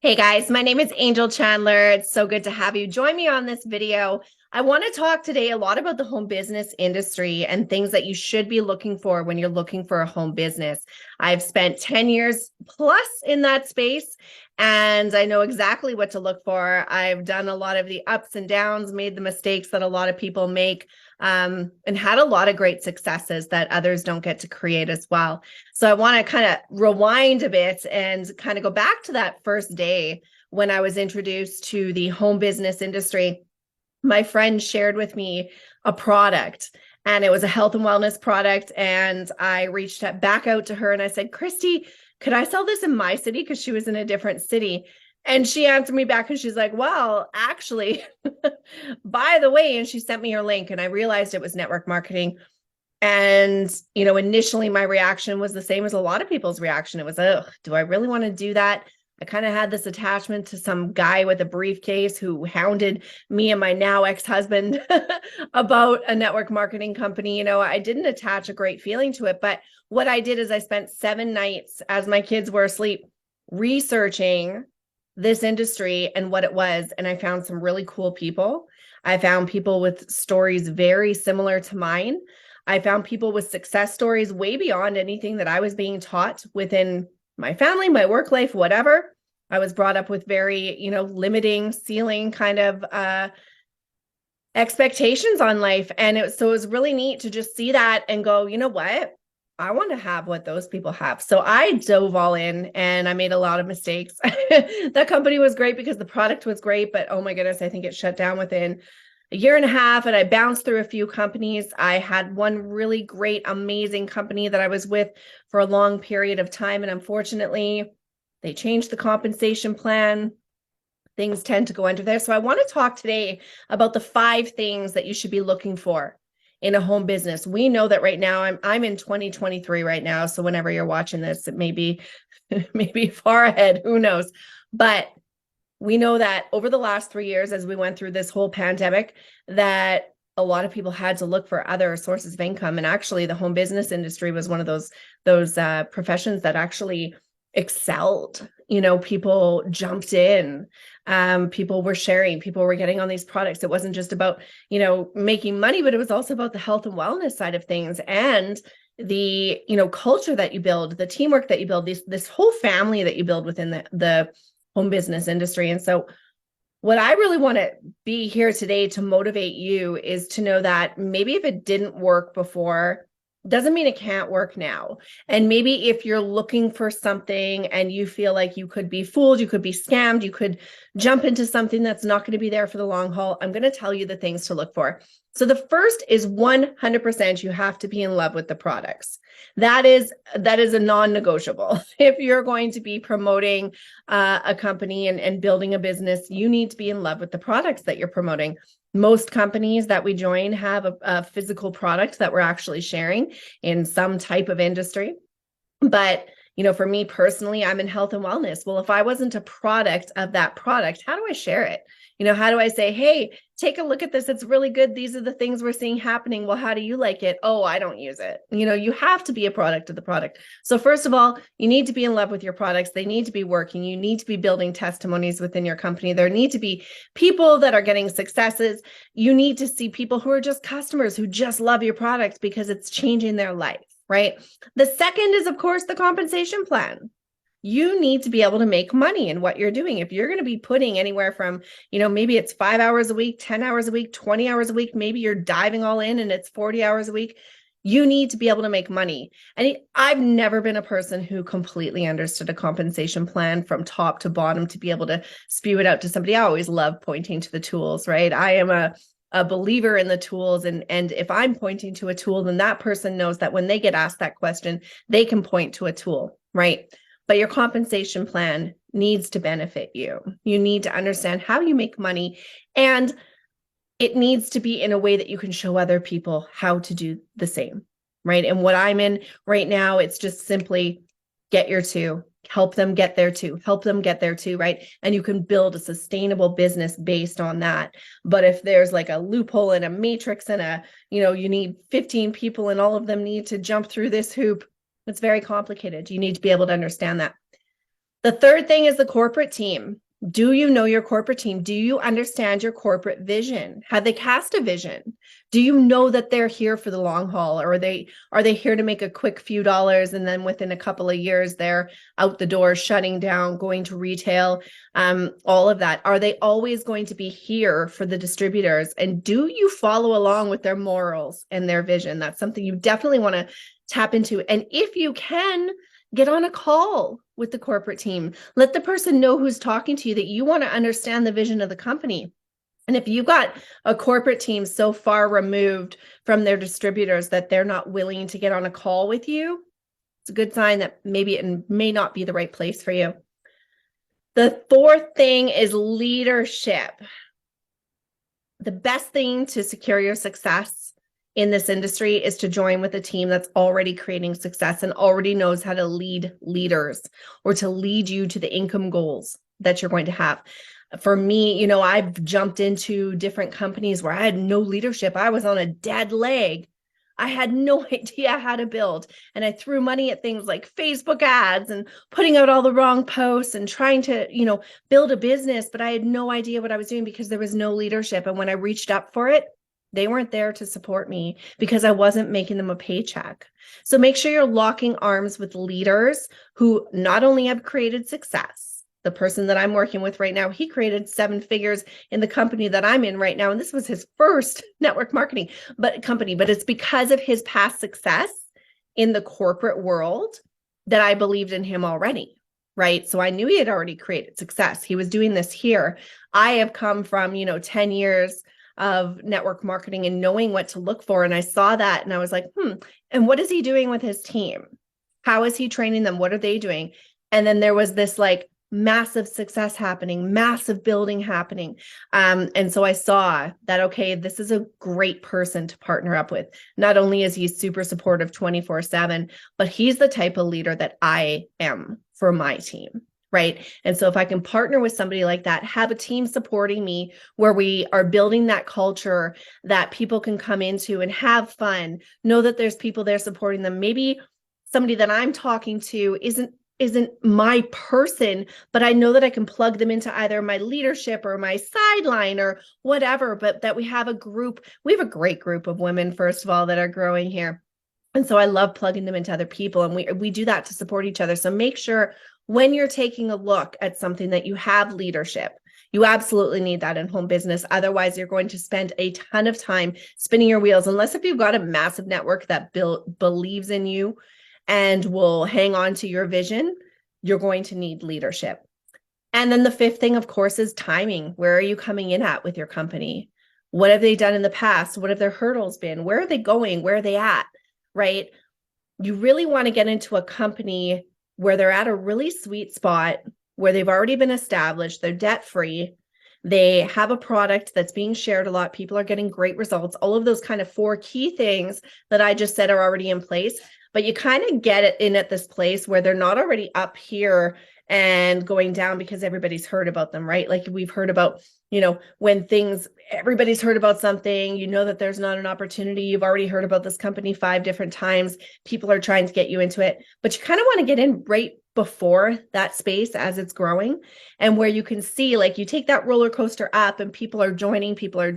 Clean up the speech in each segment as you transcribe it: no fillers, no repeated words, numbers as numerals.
Hey guys, my name is Angel Chandler. It's so good to have you join me on this video. I want to talk today a lot about the home business industry and things that you should be looking for when you're looking for a home business. I've spent 10 years plus in that space and I know exactly what to look for. I've done a lot of the ups and downs, made the mistakes that a lot of people make, and had a lot of great successes that others don't get to create as well. So I want to kind of rewind a bit and kind of go back to that first day when I was introduced to the home business industry. My friend shared with me a product and it was a health and wellness product. And I reached back out to her and I said, Christy, could I sell this in my city? Because she was in a different city. And she answered me back and she's like, well, actually, by the way, and she sent me her link and I realized it was network marketing. And, initially my reaction was the same as a lot of people's reaction. It was, oh, do I really want to do that? I kind of had this attachment to some guy with a briefcase who hounded me and my now ex-husband about a network marketing company. I didn't attach a great feeling to it. But what I did is I spent 7 nights as my kids were asleep researching this industry and what it was. And I found some really cool people. I found people with stories very similar to mine. I found people with success stories way beyond anything that I was being taught within my family, my work life, whatever. I was brought up with very, limiting ceiling kind of expectations on life. And it was really neat to just see that and go, you know what? I want to have what those people have. So I dove all in and I made a lot of mistakes. That company was great because the product was great, but oh my goodness, I think it shut down within a year and a half and I bounced through a few companies. I had one really great, amazing company that I was with for a long period of time. And unfortunately, they changed the compensation plan. Things tend to go under there. So I want to talk today about the 5 things that you should be looking for in a home business. We know that right now I'm in 2023 right now. So whenever you're watching this, it may be far ahead, who knows? But we know that over the last 3 years, as we went through this whole pandemic, that a lot of people had to look for other sources of income. And actually the home business industry was one of those professions that actually excelled. People jumped in, people were sharing, people were getting on these products. It wasn't just about, making money, but it was also about the health and wellness side of things and the, culture that you build, the teamwork that you build, this whole family that you build within the home business industry. And so what I really want to be here today to motivate you is to know that maybe if it didn't work before, doesn't mean it can't work now. And maybe if you're looking for something and you feel like you could be fooled, you could be scammed, you could jump into something that's not going to be there for the long haul, I'm going to tell you the things to look for. So the first is 100% you have to be in love with the products. That is a non-negotiable. If you're going to be promoting a company and building a business, you need to be in love with the products that you're promoting. Most companies that we join have a physical product that we're actually sharing in some type of industry. But, for me personally, I'm in health and wellness. Well, if I wasn't a product of that product, how do I share it? How do I say, hey, take a look at this. It's really good. These are the things we're seeing happening. Well, how do you like it? Oh, I don't use it. You have to be a product of the product. So first of all, you need to be in love with your products. They need to be working. You need to be building testimonies within your company. There need to be people that are getting successes. You need to see people who are just customers who just love your product because it's changing their life, right? The second is, of course, the compensation plan. You need to be able to make money in what you're doing. If you're going to be putting anywhere from, maybe it's 5 hours a week, 10 hours a week, 20 hours a week, maybe you're diving all in and it's 40 hours a week, you need to be able to make money. And I've never been a person who completely understood a compensation plan from top to bottom to be able to spew it out to somebody. I always love pointing to the tools, right? I am a believer in the tools. And if I'm pointing to a tool, then that person knows that when they get asked that question, they can point to a tool, right? But your compensation plan needs to benefit you. You need to understand how you make money, and it needs to be in a way that you can show other people how to do the same, right? And what I'm in right now, it's just simply get your 2, help them get there too, help them get there too, right? And you can build a sustainable business based on that. But if there's like a loophole and a matrix and you need 15 people and all of them need to jump through this hoop, it's very complicated. You need to be able to understand that. The third thing is the corporate team. Do you know your corporate team? Do you understand your corporate vision? Have they cast a vision? Do you know that they're here for the long haul, or are they here to make a quick few dollars and then within a couple of years they're out the door, shutting down, going to retail, all of that? Are they always going to be here for the distributors? And do you follow along with their morals and their vision? That's something you definitely want to tap into. And if you can, get on a call with the corporate team. Let the person know who's talking to you that you want to understand the vision of the company. And if you've got a corporate team so far removed from their distributors that they're not willing to get on a call with you, it's a good sign that maybe it may not be the right place for you. The fourth thing is leadership. The best thing to secure your success in this industry is to join with a team that's already creating success and already knows how to lead leaders or to lead you to the income goals that you're going to have. For me, I've jumped into different companies where I had no leadership. I was on a dead leg. I had no idea how to build. And I threw money at things like Facebook ads and putting out all the wrong posts and trying to, build a business. But I had no idea what I was doing because there was no leadership. And when I reached up for it, they weren't there to support me because I wasn't making them a paycheck. So make sure you're locking arms with leaders who not only have created success. The person that I'm working with right now, he created 7 figures in the company that I'm in right now. And this was his first network marketing company, but it's because of his past success in the corporate world that I believed in him already, right? So I knew he had already created success. He was doing this here. I have come from, 10 years of network marketing and knowing what to look for. And I saw that and I was like, and what is he doing with his team? How is he training them? What are they doing? And then there was this massive success happening, massive building happening. And so I saw that, okay, this is a great person to partner up with. Not only is he super supportive 24/7, but he's the type of leader that I am for my team. Right. And so if I can partner with somebody like that, have a team supporting me where we are building that culture that people can come into and have fun, know that there's people there supporting them. Maybe somebody that I'm talking to isn't my person, but I know that I can plug them into either my leadership or my sideline or whatever, but that we have a great group of women, first of all, that are growing here. And so I love plugging them into other people. And we do that to support each other. So make sure when you're taking a look at something that you have leadership. You absolutely need that in home business. Otherwise, you're going to spend a ton of time spinning your wheels, unless if you've got a massive network that believes in you and will hang on to your vision, you're going to need leadership. And then the fifth thing, of course, is timing. Where are you coming in at with your company? What have they done in the past? What have their hurdles been? Where are they going? Where are they at? Right? You really want to get into a company where they're at a really sweet spot, where they've already been established, they're debt-free, they have a product that's being shared a lot, people are getting great results. All of those kind of 4 key things that I just said are already in place, but you kind of get it in at this place where they're not already up here and going down because everybody's heard about them, right? Like we've heard about, when everybody's heard about something, that there's not an opportunity. You've already heard about this company 5 different times. People are trying to get you into it, but you kind of want to get in right before that space as it's growing, and where you can see, you take that roller coaster up and people are joining, people are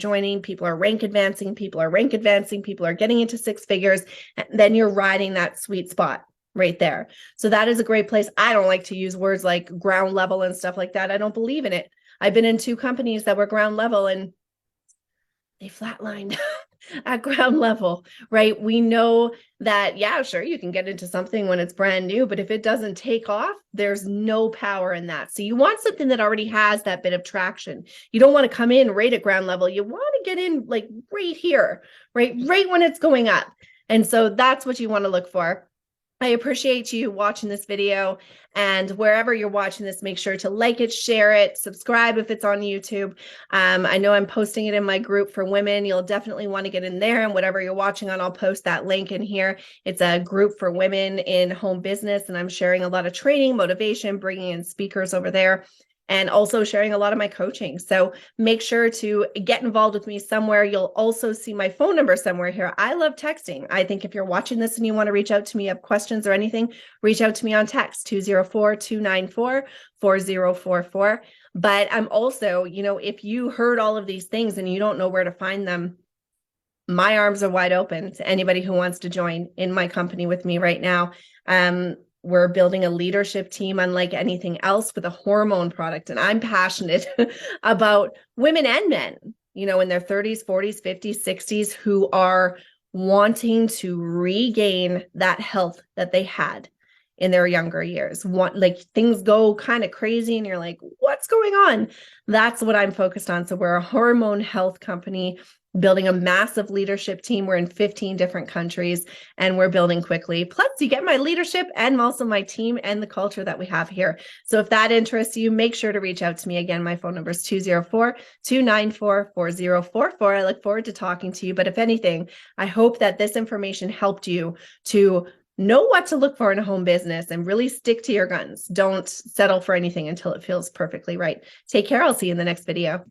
rank advancing, people are getting into 6 figures. And then you're riding that sweet spot right there. So that is a great place. I don't like to use words like ground level and stuff like that. I don't believe in it. I've been in 2 companies that were ground level and they flatlined at ground level, right? We know that, yeah, sure, you can get into something when it's brand new, but if it doesn't take off, there's no power in that. So you want something that already has that bit of traction. You don't want to come in right at ground level. You want to get in right here, right when it's going up. And so that's what you want to look for. I appreciate you watching this video, and wherever you're watching this, make sure to like it, share it, subscribe if it's on YouTube. I know I'm posting it in my group for women. You'll definitely want to get in there, and whatever you're watching on, I'll post that link in here. It's a group for women in home business, and I'm sharing a lot of training, motivation, bringing in speakers over there. and also sharing a lot of my coaching. So make sure to get involved with me somewhere. You'll also see my phone number somewhere here. I love texting. I think if you're watching this and you want to reach out to me, have questions or anything, reach out to me on text 204-294-4044. But I'm also, if you heard all of these things and you don't know where to find them, my arms are wide open to anybody who wants to join in my company with me right now. We're building a leadership team unlike anything else with a hormone product. And I'm passionate about women and men, in their 30s, 40s, 50s, 60s, who are wanting to regain that health that they had in their younger years. Like things go kind of crazy and you're like, what's going on? That's what I'm focused on. So we're a hormone health company building a massive leadership team. We're in 15 different countries and we're building quickly. Plus you get my leadership and also my team and the culture that we have here. So if that interests you, make sure to reach out to me. Again, my phone number is 204-294-4044. I look forward to talking to you. But if anything, I hope that this information helped you to know what to look for in a home business and really stick to your guns. Don't settle for anything until it feels perfectly right. Take care. I'll see you in the next video.